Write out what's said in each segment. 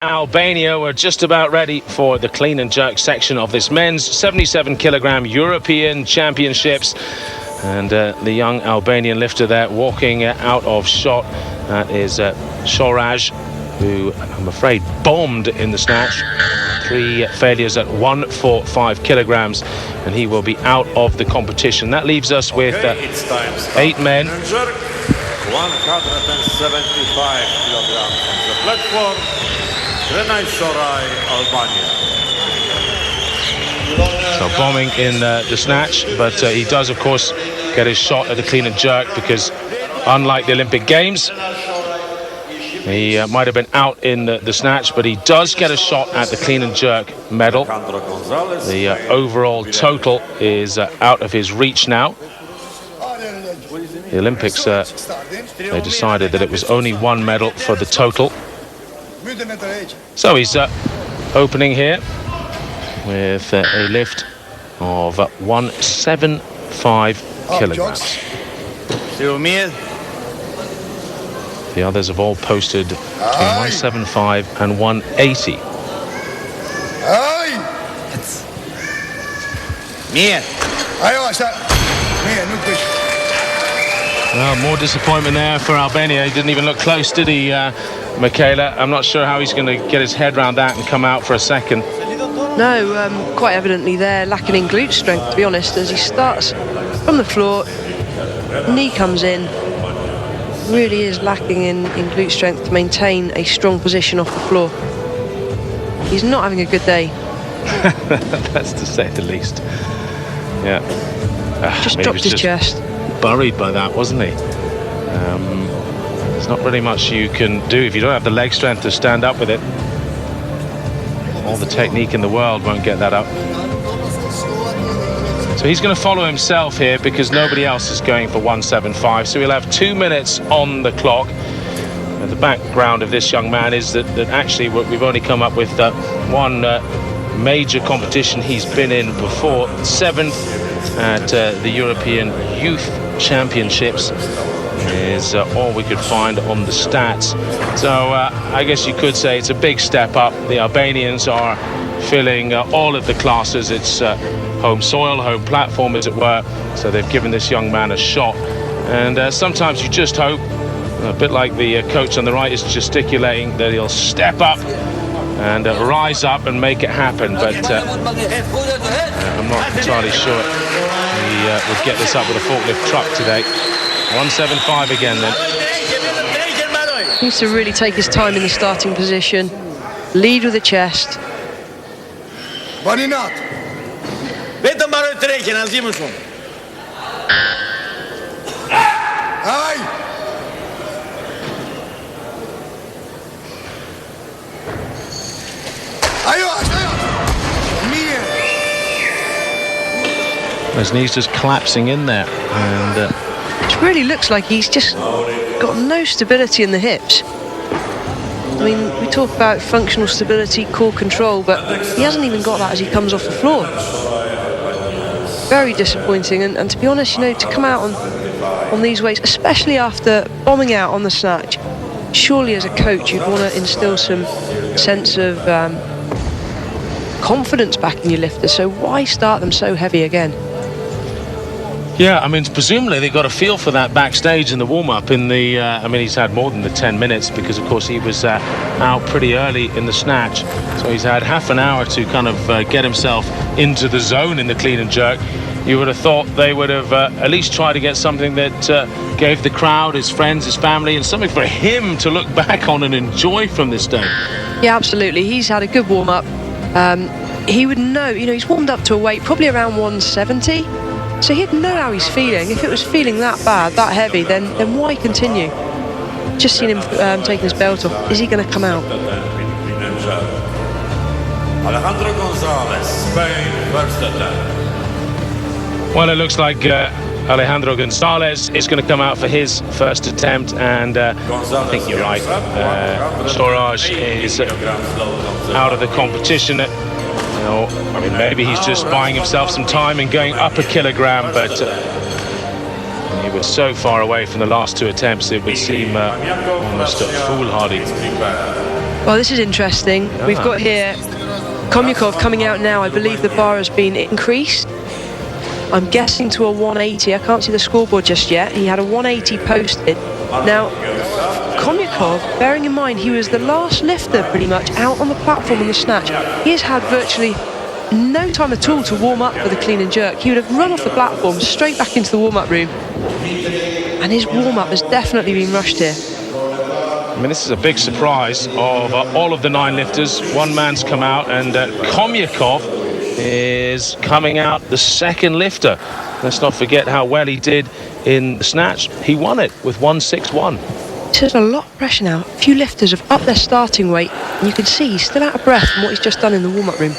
Albania. We're just about ready for the clean and jerk section of this men's 77 kilogram European Championships. And the young Albanian lifter there walking out of shot. That is Shoraj, who I'm afraid bombed in the snatch. 3 failures at 145 kilograms, and he will be out of the competition. That leaves us with 8 men. 175 kilograms on the platform. Albania. So bombing in the snatch, but he does of course get his shot at the clean and jerk, because unlike the Olympic Games, he might have been out in the snatch, but he does get a shot at the clean and jerk medal. The overall total is out of his reach now. The Olympics, they decided that it was only 1 medal for the total. So he's opening here with a lift of 175 kilograms. The others have all posted between 175 and 180. Well, more disappointment there for Albania. He didn't even look close, did he, Michaela? I'm not sure how he's going to get his head around that and come out for a second. No, quite evidently they're lacking in glute strength, to be honest, as he starts from the floor, knee comes in, really is lacking in glute strength to maintain a strong position off the floor. He's not having a good day. That's to say the least. Yeah. Just dropped his chest. Buried by that, wasn't he? There's not really much you can do if you don't have the leg strength to stand up with it. All the technique in the world won't get that up. So he's going to follow himself here, because nobody else is going for 175. So we'll have 2 minutes on the clock. And the background of this young man is that actually we've only come up with one major competition he's been in before. 7th at the European Youth Championships is all we could find on the stats. So I guess you could say it's a big step up. The Albanians are filling all of the classes. It's home soil, home platform, as it were. So they've given this young man a shot. And sometimes you just hope, a bit like the coach on the right is gesticulating, that he'll step up and rise up and make it happen. But I'm not entirely sure he would get this up with a forklift truck today. 175 again then. He needs to really take his time in the starting position, lead with the chest. Bani not. Vetëm mbaroj trekjen, asgjë më shumë. Ai! Ajo. His knees just collapsing in there, and it really looks like he's just got no stability in the hips. I mean, we talk about functional stability, core control, but he hasn't even got that as he comes off the floor. Very disappointing, and to be honest, you know, to come out on these weights, especially after bombing out on the snatch, surely as a coach you'd want to instill some sense of confidence back in your lifters. So why start them so heavy again? yeah, I mean, presumably they got a feel for that backstage in the warm-up. In the, I mean, he's had more than the 10 minutes because, of course, he was out pretty early in the snatch. So he's had half an hour to kind of get himself into the zone in the clean and jerk. You would have thought they would have at least tried to get something that gave the crowd, his friends, his family, and something for him to look back on and enjoy from this day. Yeah, absolutely. He's had a good warm-up. He would know, you know, he's warmed up to a weight probably around 170. So he'd know how he's feeling. If it was feeling that bad, that heavy, then why continue? Just seen him taking his belt off. Is he going to come out? Well, it looks like Alejandro Gonzalez is going to come out for his first attempt, and I think you're right. Shoraj is out of the competition. You know, I mean, maybe he's just buying himself some time and going up a kilogram, but he was so far away from the last two attempts, it would seem almost foolhardy. Well, this is interesting. We've got here Komyakov coming out now. I believe the bar has been increased. I'm guessing to a 180. I can't see the scoreboard just yet. He had a 180 posted. Now, Komyakov, bearing in mind he was the last lifter pretty much out on the platform on the snatch, he has had virtually no time at all to warm up for the clean and jerk. He would have run off the platform straight back into the warm-up room. And his warm-up has definitely been rushed here. I mean, this is a big surprise of all of the 9 lifters. One man's come out, and Komyakov is coming out the second lifter. Let's not forget how well he did in the snatch. He won it with 161. There's a lot of pressure now. A few lifters have upped their starting weight, and you can see he's still out of breath from what he's just done in the warm-up room.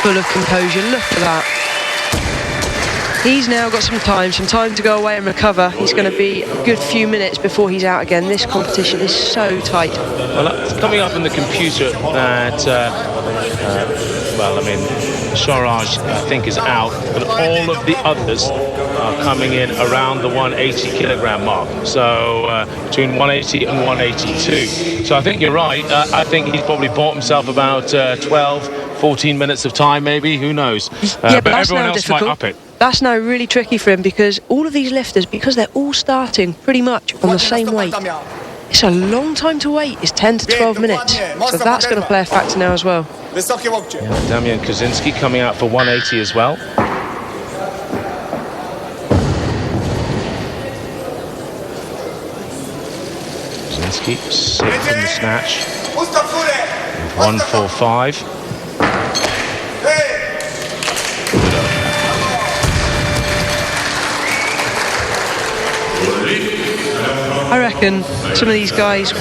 Full of composure, look at that. He's now got some time to go away and recover. He's going to be a good few minutes before he's out again. This competition is so tight. Well, it's coming up in the computer that, well, I mean, Sharaj, I think, is out, but all of the others are coming in around the 180 kilogram mark. So between 180 and 182. So I think you're right. I think he's probably bought himself about 12-14 minutes of time, maybe. Who knows? Yeah, but everyone else might up it. That's now really tricky for him, because all of these lifters, because they're all starting pretty much on the same weight, it's a long time to wait. It's 10 to 12 minutes. So that's going to play a factor now as well. Yeah, Damian Kozinski coming out for 180 as well. Kozinski sixth in the snatch with 145. I reckon some of these guys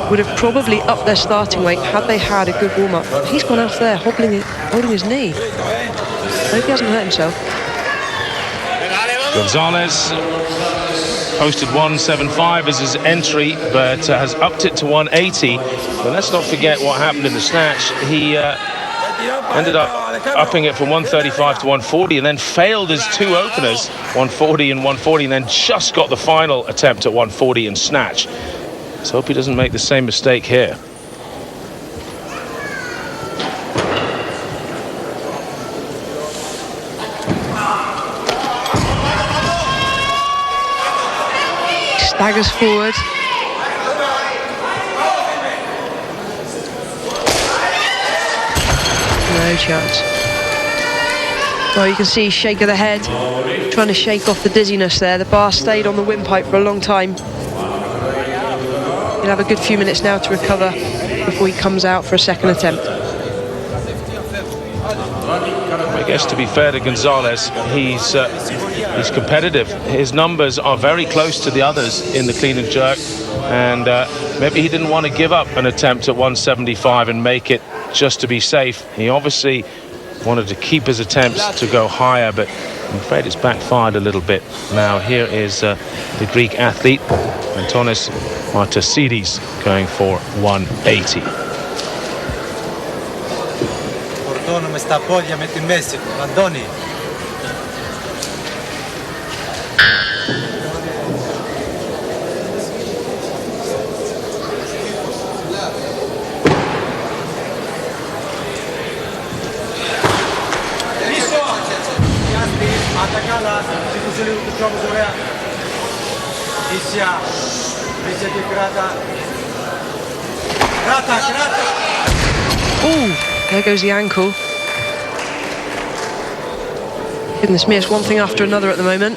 would have probably upped their starting weight had they had a good warm-up. He's gone out there holding his knee. I hope he hasn't hurt himself. Gonzalez posted 175 as his entry, but has upped it to 180. But let's not forget what happened in the snatch. He ended up upping it from 135 to 140, and then failed his 2 openers, 140 and 140, and then just got the final attempt at 140 in snatch. Let's hope he doesn't make the same mistake here. Staggers forward. No chance. Well, you can see shake of the head, trying to shake off the dizziness there. The bar stayed on the windpipe for a long time. He'll have a good few minutes now to recover before he comes out for a second attempt. I guess, to be fair to Gonzalez, he's competitive. His numbers are very close to the others in the clean and jerk, and maybe he didn't want to give up an attempt at 175 and make it just to be safe. He obviously wanted to keep his attempts to go higher, but I'm afraid it's backfired a little bit. Now here is the Greek athlete Antonis Martasidis going for 180. Φορτώνουμε στα πόδια με τη μέση του. Αντώνη. Άντα καλά, σήκωσε λίγο τους ώμους, ωραία. Ίσια, ίσια και κράτα. Κράτα, κράτα. Ooh, there goes the ankle. Goodness me, it's one thing after another at the moment.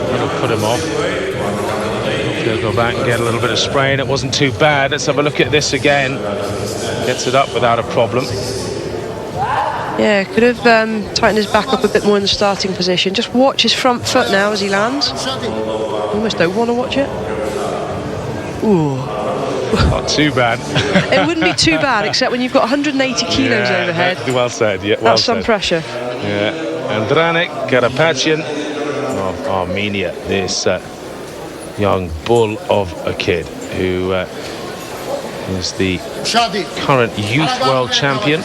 That'll put him off. Hopefully he'll go back and get a little bit of sprain. It wasn't too bad. Let's have a look at this again. Gets it up without a problem. Yeah, could have tightened his back up a bit more in the starting position. Just watch his front foot now as he lands. Almost don't want to watch it. Ooh. Not too bad. It wouldn't be too bad, except when you've got 180 kilos overhead. Well said, yeah. Well That's said. some pressure. Yeah. Andranik Karapatyan of Armenia, this young bull of a kid who is the current youth world champion.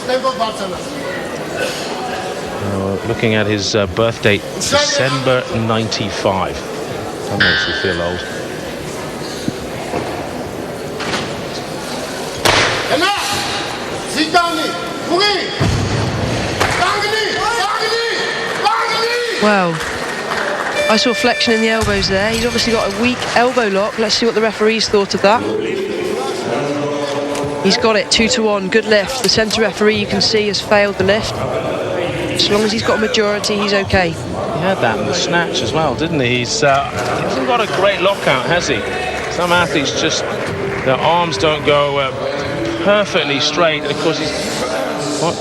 So looking at his birth date, December 95. That makes you feel old. Wow. I saw flexion in the elbows there. He's obviously got a weak elbow lock. Let's see what the referees thought of that. He's got it, 2-1, good lift. The centre referee, you can see, has failed the lift. As long as he's got a majority, he's okay. He had that in the snatch as well, didn't he? He hasn't got a great lockout, has he? Some athletes just, their arms don't go perfectly straight. And of course, he's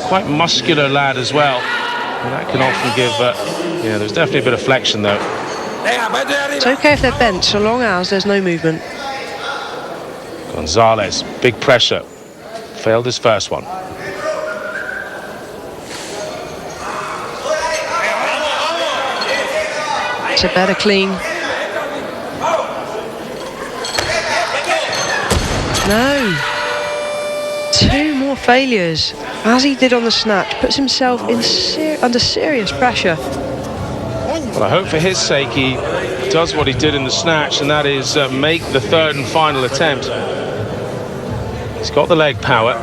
quite muscular lad as well. And that can often give, yeah, there's definitely a bit of flexion though. It's okay if they're bent, so long as there's no movement. Gonzalez, big pressure. Failed his first one. It's a better clean. No. 2 more failures. As he did on the snatch, puts himself in under serious pressure. Well, I hope for his sake he does what he did in the snatch, and that is make the third and final attempt. He's got the leg power.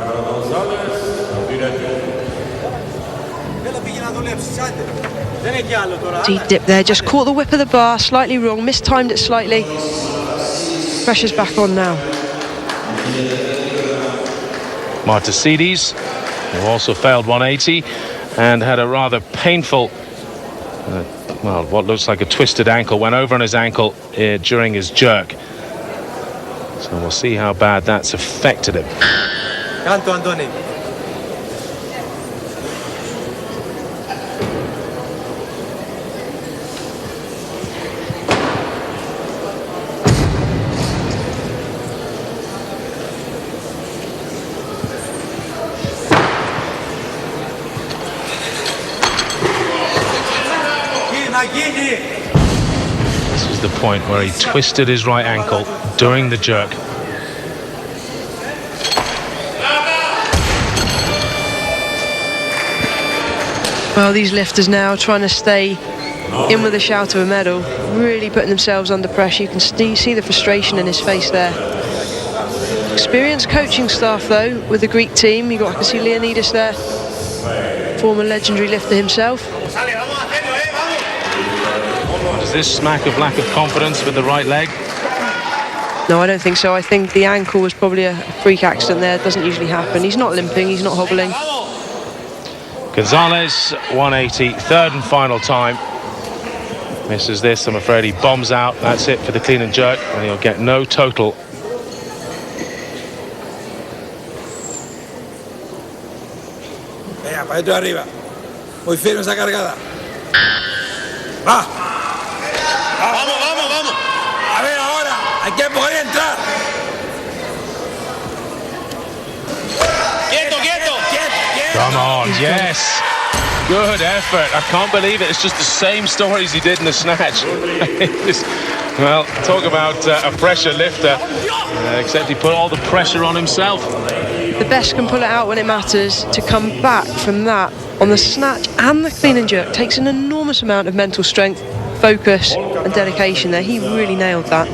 Deep dip there, just caught the whip of the bar, slightly wrong, mistimed it slightly. Pressure's back on now. Martasides, who also failed 180 and had a rather painful, well, what looks like a twisted ankle, went over on his ankle during his jerk. So we'll see how bad that's affected him. Canto, Antoni. This is the point where he twisted his right ankle during the jerk. Well, these lifters now trying to stay in with a shout of a medal, really putting themselves under pressure. You can see the frustration in his face there. Experienced coaching staff though with the Greek team. I can see Leonidas there, former legendary lifter himself. Does this smack of lack of confidence with the right leg? No, I don't think so. I think the ankle was probably a freak accident there. It doesn't usually happen. He's not limping, he's not hobbling. Gonzalez, 180, third and final time. Misses this, I'm afraid he bombs out. That's it for the clean and jerk, and he'll get no total. Venga, para dentro arriba. Muy firme esa cargada. Va. Vamos, vamos, vamos. A ver ahora, hay que poder entrar. Quieto, quieto. Come on, yes. Good effort. I can't believe it. It's just the same stories he did in the snatch. Well, talk about a pressure lifter, except he put all the pressure on himself. The best can pull it out when it matters. To come back from that on the snatch and the clean and jerk takes an enormous amount of mental strength, focus and dedication there. He really nailed that. You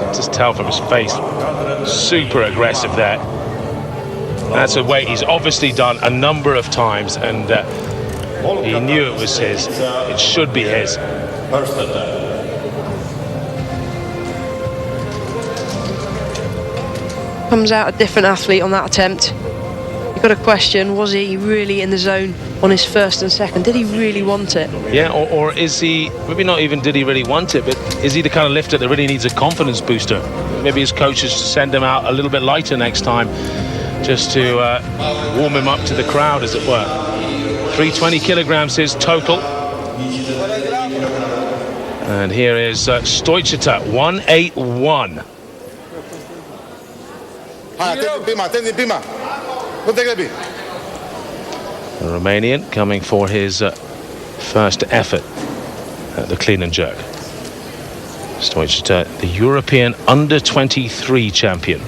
can just tell from his face. Super aggressive there. That's a weight he's obviously done a number of times, and he knew it was his. It should be his. Comes out a different athlete on that attempt. You've got to question, was he really in the zone on his first and second? Did he really want it? Yeah, or is he, maybe not even did he really want it, but is he the kind of lifter that really needs a confidence booster? Maybe his coaches should send him out a little bit lighter next time, just to warm him up to the crowd, as it were. 320 kilograms his total. And here is Stoichita, 181. The Romanian coming for his first effort at the clean and jerk. Stoichita, the European under-23 champion.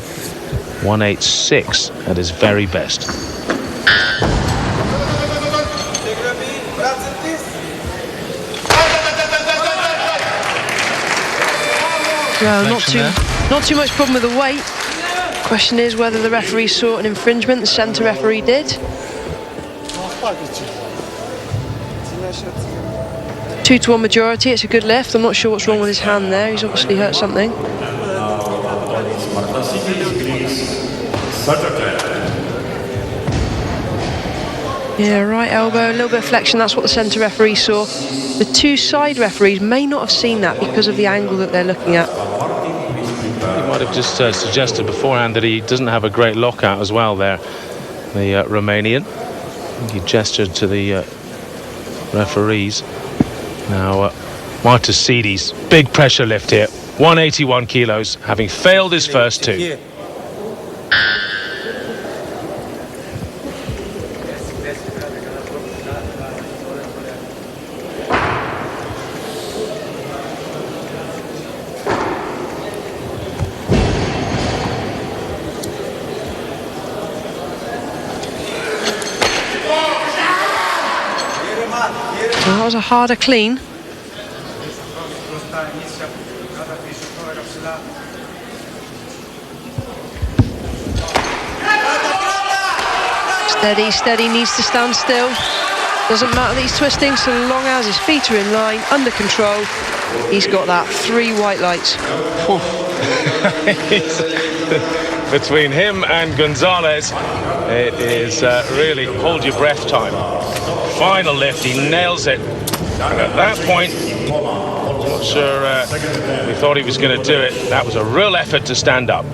186 at his very best. Well, reflection not too much problem with the weight. Question is whether the referee saw an infringement. The centre referee did. 2-1 majority. It's a good lift. I'm not sure what's wrong with his hand there. He's obviously hurt something. Yeah, right elbow, a little bit of flexion. That's what the centre referee saw. The two side referees may not have seen that because of the angle that they're looking at. He might have just suggested beforehand that he doesn't have a great lockout as well there, the Romanian. I think he gestured to the referees. Now, Martasides, big pressure lift here, 181 kilos, having failed his first two. Well, that was a harder clean. Steady, steady, needs to stand still. Doesn't matter that he's twisting, so long as his feet are in line, under control. He's got that 3 white lights. Between him and Gonzalez, it is really hold your breath time. Final lift, he nails it. And at that point, I'm not sure we thought he was going to do it. That was a real effort to stand up.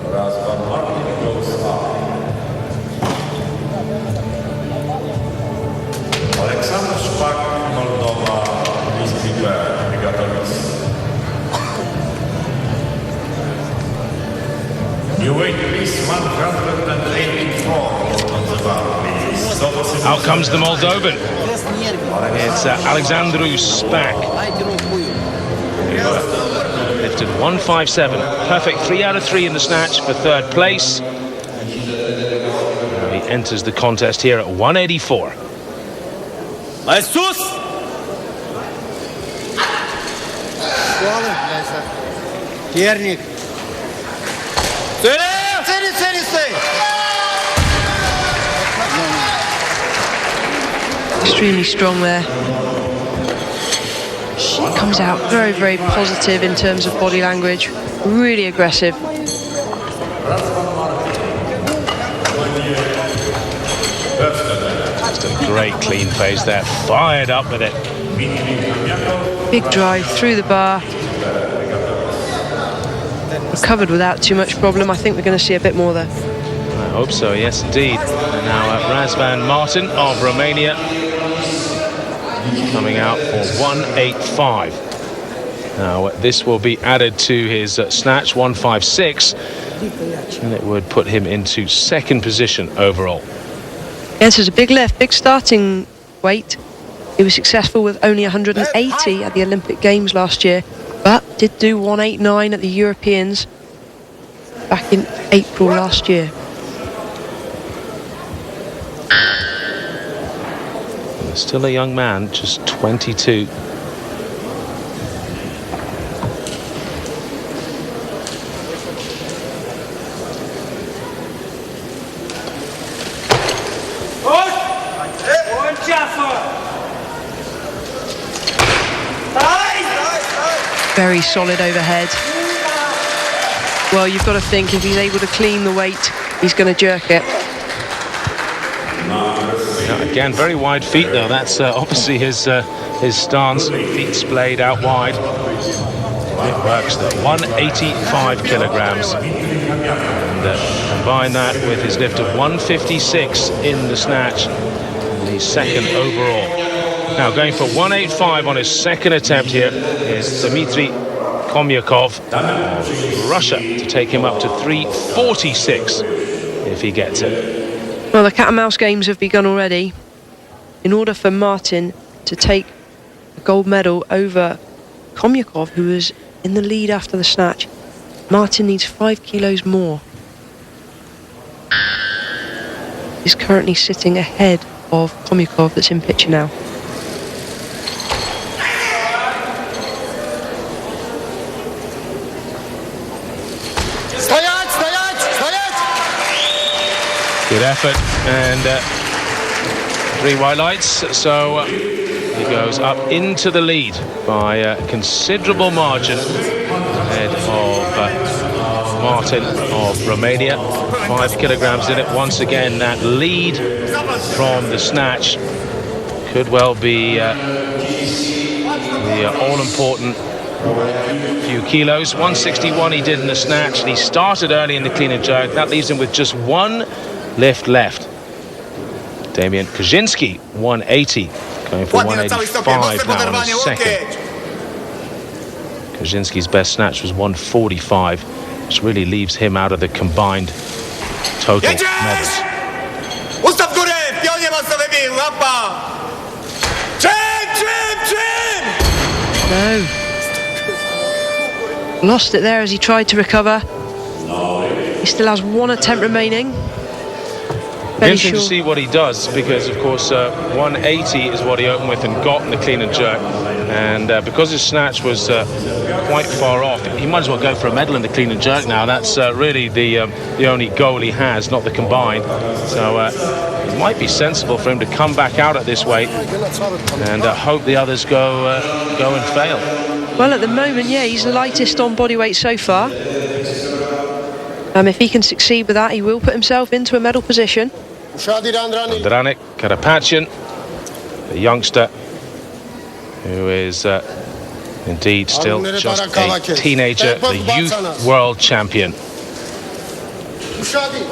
Your weight is 184. Out comes the Moldovan. It's Alexandru Spak. Lifted 157. Perfect 3 out of 3 in the snatch for third place. Now he enters the contest here at 184. Piernik. Extremely strong there. Comes out very, very positive in terms of body language. Really aggressive. Just a great clean phase there. Fired up with it. Big drive through the bar. Recovered without too much problem. I think we're going to see a bit more there. I hope so, yes indeed. And now Razvan Martin of Romania coming out for 185. Now this will be added to his snatch, 156, and it would put him into second position overall. Yes, it's a big lift, big starting weight. He was successful with only 180 at the Olympic Games last year, but did do 189 at the Europeans back in April last year. Still a young man, just 22. Very solid overhead. Well, you've got to think if he's able to clean the weight, he's going to jerk it. Again, very wide feet though. That's obviously his stance. Feet splayed out wide. It works though. 185 kilograms. And combine that with his lift of 156 in the snatch. And he's second overall. Now going for 185 on his second attempt here is Dmitry Komyakov of Russia to take him up to 346 if he gets it. Well, the cat and mouse games have begun already. In order for Martin to take a gold medal over Komyakov, who was in the lead after the snatch, Martin needs 5 kilos more. He's currently sitting ahead of Komyakov, that's in picture now. Good effort, and 3 white lights, so he goes up into the lead by a considerable margin ahead of Martin of Romania. 5 kilograms in it. Once again, that lead from the snatch could well be the all-important few kilos. 161 he did in the snatch, and he started early in the clean and jerk. That leaves him with just 1 lift left. Damian Kaczynski, 180, going for 185 now in his second. Kaczynski's best snatch was 145, which really leaves him out of the combined total medals. No. Lost it there as he tried to recover. He still has 1 attempt remaining. Interesting to see what he does, because of course 180 is what he opened with and got in the clean and jerk, and because his snatch was quite far off, he might as well go for a medal in the clean and jerk now. That's really the only goal he has, not the combined. So it might be sensible for him to come back out at this weight and hope the others go and fail. Well, at the moment, yeah, he's the lightest on body weight so far. If he can succeed with that, he will put himself into a medal position. Andranik Karapatyan, the youngster who is indeed still just a teenager, the youth world champion. Second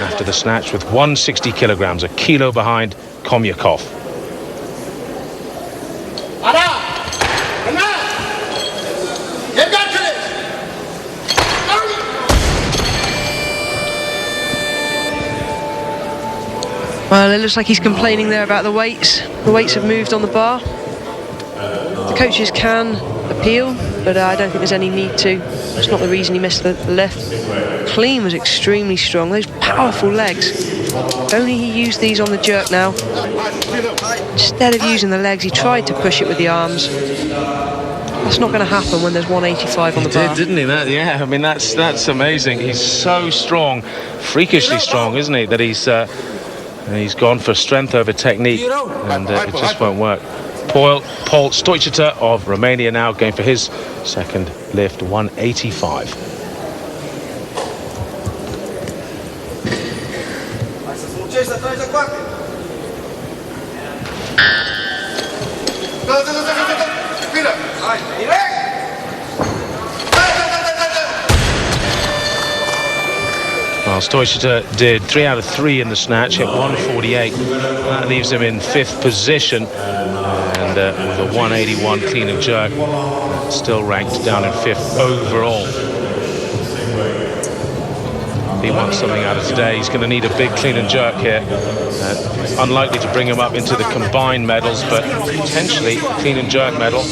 after the snatch with 160 kilograms, a kilo behind Komyakov. Well, it looks like he's complaining there about the weights. The weights have moved on the bar. The coaches can appeal, but I don't think there's any need to. That's not the reason he missed the lift. Clean was extremely strong. Those powerful legs. If only he used these on the jerk now. Instead of using the legs, he tried to push it with the arms. That's not going to happen when there's 185 on the bar. He did, didn't he? Yeah, I mean, that's amazing. He's so strong, freakishly strong, isn't he, that he's gone for strength over technique, and it just won't work. Paul Stoichita of Romania now going for his second lift, 185. Well, Stoichita did 3 out of 3 in the snatch, hit 148. That leaves him in 5th position, and with a 181 clean and jerk, still ranked down in 5th overall. If he wants something out of today, he's going to need a big clean and jerk here. Unlikely to bring him up into the combined medals, but potentially a clean and jerk medal.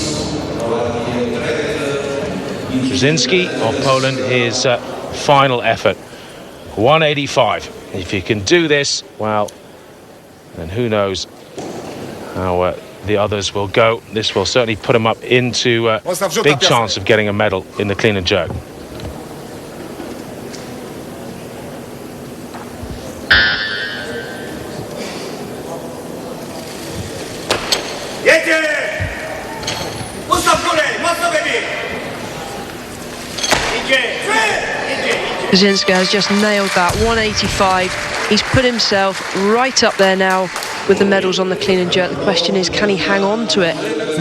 Brzezinski of Poland, his final effort. 185. If you can do this, well, then who knows how the others will go. This will certainly put him up into a big chance of getting a medal in the clean and jerk. Brzezinski has just nailed that, 185. He's put himself right up there now with the medals on the clean and jerk. The question is, can he hang on to it?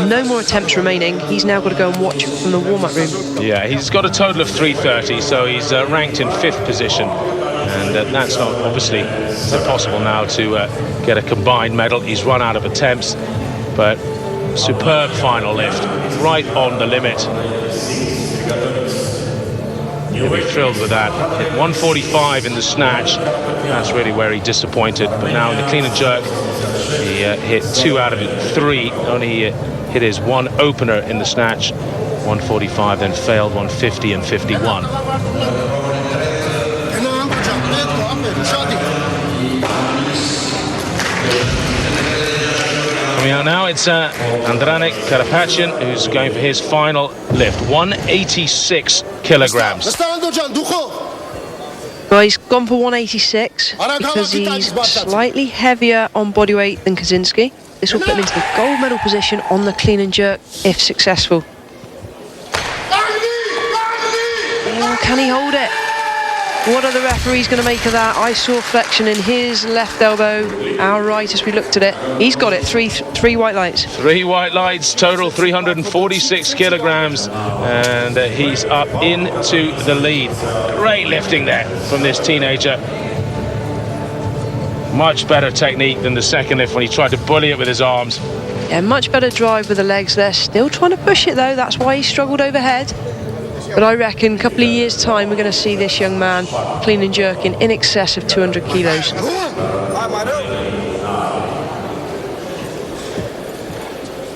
No more attempts remaining. He's now got to go and watch it from the warm-up room. Yeah, he's got a total of 330, so he's ranked in 5th position. And that's not, obviously, it's impossible now to get a combined medal. He's run out of attempts, but superb final lift, right on the limit. He'll be thrilled with that. Hit 145 in the snatch. That's really where he disappointed. But now in the clean and jerk, he hit 2 out of 3. Only hit his 1 opener in the snatch. 145, then failed 150 and 51. Coming out now, it's Andranik Karapatyan, who's going for his final lift, 186 kilograms. Well, he's gone for 186 because he's slightly heavier on body weight than Kaczynski. This will put him into the gold medal position on the clean and jerk if successful. Oh, can he hold it? What are the referees going to make of that? I saw flexion in his left elbow, our right as we looked at it. He's got it, three white lights. 3 white lights, total 346 kilograms, and he's up into the lead. Great lifting there from this teenager. Much better technique than the second lift when he tried to bully it with his arms. Yeah, much better drive with the legs there. Still trying to push it though, that's why he struggled overhead. But I reckon a couple of years' time we're going to see this young man clean and jerking in excess of 200 kilos.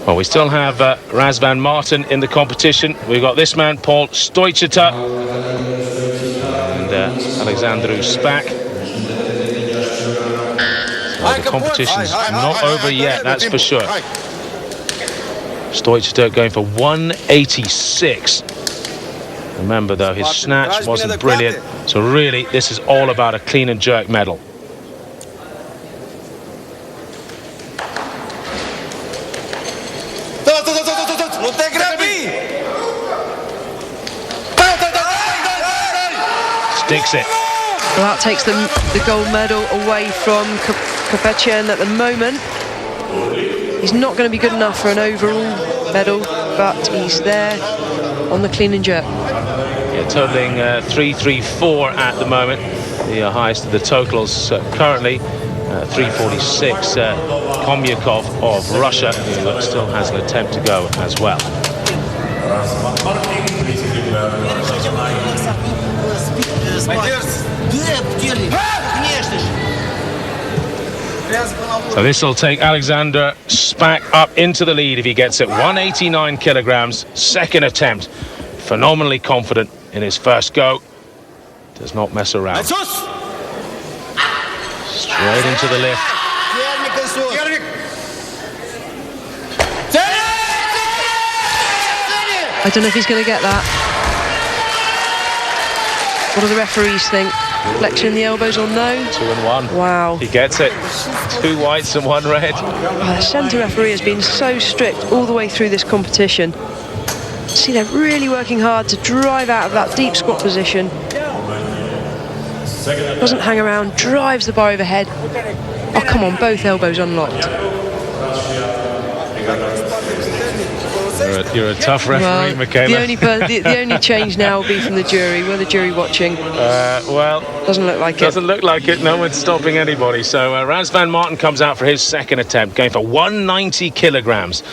Well, we still have Raz van Marten in the competition. We've got this man, Paul Stoichita, and Alexandru Spack. So the competition's not over yet, that's for sure. Stoichita going for 186. Remember though, his snatch wasn't brilliant, so really this is all about a clean and jerk medal. Sticks it. Well, that takes the gold medal away from Kopechan at the moment. He's not going to be good enough for an overall medal, but he's there on the clean and jerk. Yeah, totaling 334 at the moment, the highest of the totals currently. 346. Komyakov of Russia, who still has an attempt to go as well. So this will take Alexander Spack up into the lead if he gets it. 189 kilograms, second attempt. Phenomenally confident in his first go. Does not mess around. Straight into the lift. I don't know if he's going to get that. What do the referees think? Flexion in the elbows or no? 2 and 1. Wow. He gets it. 2 whites and 1 red. The centre referee has been so strict all the way through this competition. See, they're really working hard to drive out of that deep squat position. Doesn't hang around, drives the bar overhead. Oh, come on, both elbows unlocked. You're a tough referee, Well, Michaela. the only change now will be from the jury. We're the jury watching. Well, doesn't look like it. Doesn't look like it. No one's stopping anybody. So Raz van Marten comes out for his second attempt, going for 190 kilograms.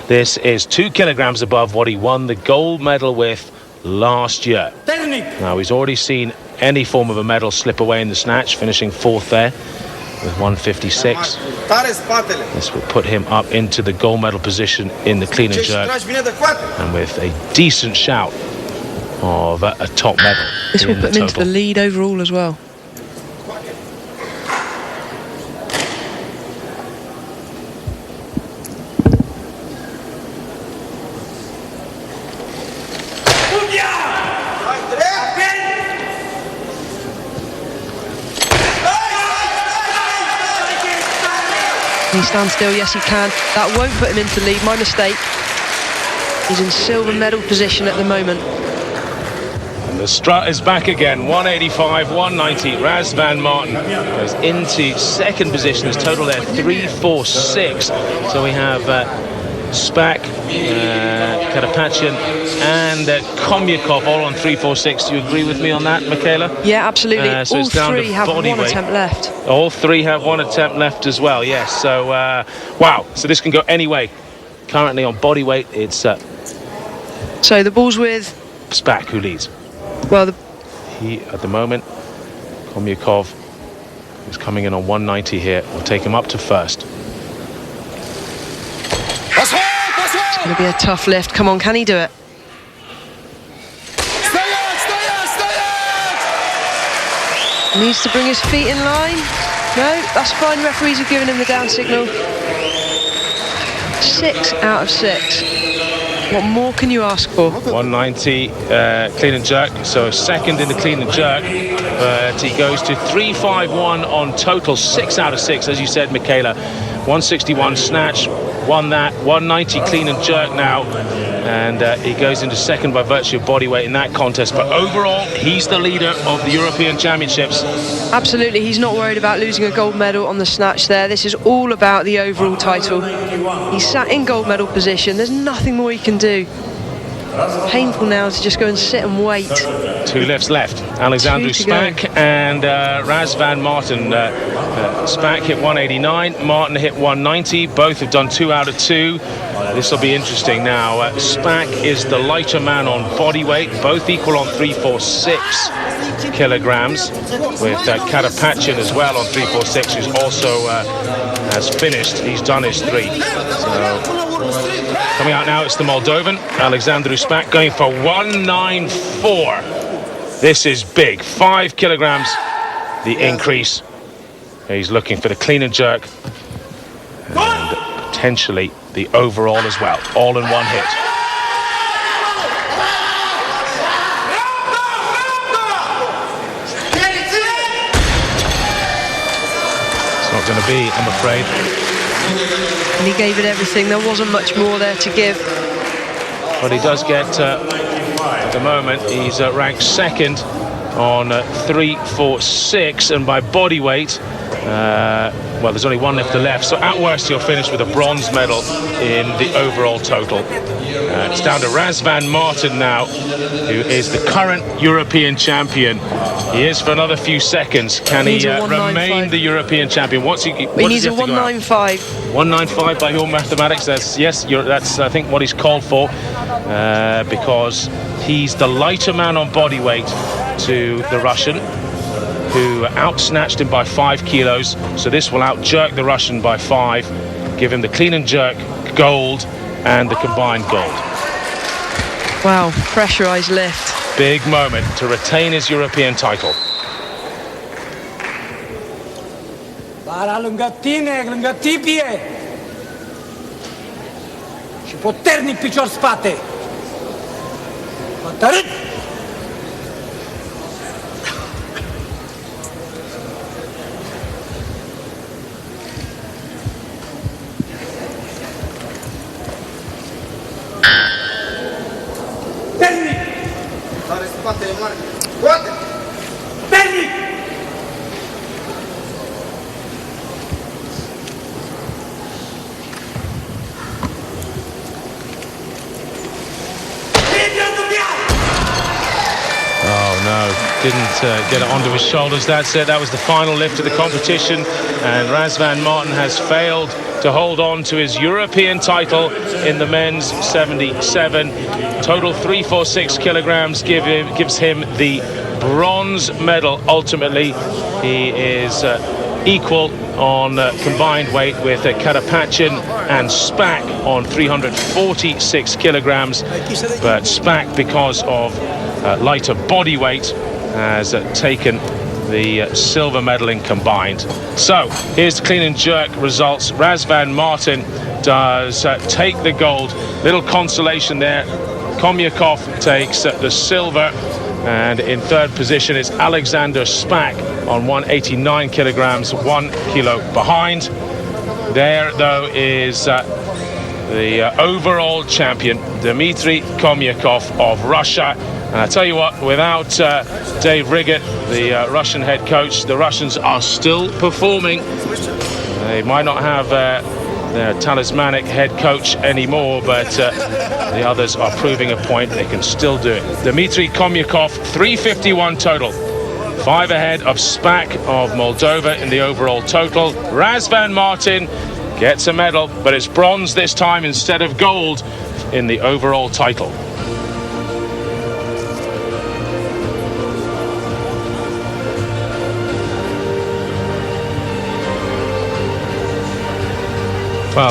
This is 2 kilograms above what he won the gold medal with last year. Now, he's already seen any form of a medal slip away in the snatch, finishing 4th there with 156. This will put him up into the gold medal position in the clean and jerk, and with a decent shout of a top medal. This will put him into the lead overall as well. Can he stand still? Yes, he can. That won't put him into the lead. My mistake. He's in silver medal position at the moment. And the strut is back again. 185, 190. Raz van Marten goes into second position. His total there 346. So we have Spack, Karapachin and Komyakov all on 346. Do you agree with me on that, Michaela? Yeah, absolutely. So all 3 have 1 attempt left. All 3 have 1 attempt left as well, yes. So, wow. So this can go any way. Currently on body weight, it's... so the ball's with... Spack, who leads. Well, he, at the moment, Komyakov is coming in on 190 here. We'll take him up to first. It's going to be a tough lift. Come on, can he do it? Needs to bring his feet in line. No, that's fine. Referees have given him the down signal. 6 out of 6. What more can you ask for? 190 clean and jerk, so second in the clean and jerk, but he goes to 351 on total, 6 out of 6, as you said, Michaela. 161 snatch, won that. 190 clean and jerk now, and he goes into second by virtue of body weight in that contest. But overall, he's the leader of the European Championships. Absolutely, he's not worried about losing a gold medal on the snatch there. This is all about the overall title. He's sat in gold medal position. There's nothing more he can do. Painful now to just go and sit and wait. 2 lifts left. Alexander Spack and Raz van Marten. Spack hit 189, Martin hit 190. Both have done 2 out of 2. This will be interesting now. Spack is the lighter man on body weight, both equal on 346 kilograms, with Karapachin as well on 346, who's also has finished. He's done his 3. So coming out now, it's the Moldovan, Alexander Spack, going for 194. This is big. 5 kilograms, the increase. He's looking for the clean and jerk, and potentially the overall as well, all in one hit. It's not going to be, I'm afraid. And he gave it everything. There wasn't much more there to give. But he does get, at the moment, he's ranked second on 346, and by body weight, well, there's only 1 lifter left, so at worst he'll finish with a bronze medal in the overall total. It's down to Raz van Marten now, who is the current European champion. He is for another few seconds. Can he remain the European champion? What he needs a 195. 195 by your mathematics. That's that's I think what he's called for, because he's the lighter man on body weight to the Russian, who out-snatched him by 5 kilos. So this will out-jerk the Russian by 5, give him the clean and jerk gold and the combined gold. Wow, pressurized lift. Big moment to retain his European title. Bara lângă tine, lângă tibie. Și puternic picior spate. Hotărât. Didn't get it onto his shoulders. That's it. That was the final lift of the competition, and Raz van Marten has failed to hold on to his European title in the men's 77. Total 346 kilograms gives him the bronze medal. Ultimately, he is equal on combined weight with Karapachin and Spack on 346 kilograms, but Spack, because of lighter body weight, has taken the silver medal in combined. So here's the clean and jerk results. Raz van Marten does take the gold. Little consolation there. Komyakov takes the silver, and in third position is Alexander Spack on 189 kilograms, 1 kilo behind. There, though, is the overall champion, Dmitry Komyakov of Russia. And I tell you what, without Dave Riggett, the Russian head coach, the Russians are still performing. They might not have their talismanic head coach anymore, but the others are proving a point. They can still do it. Dmitry Komyakov, 351 total. 5 ahead of Spack of Moldova in the overall total. Raz van Marten gets a medal, but it's bronze this time instead of gold in the overall title.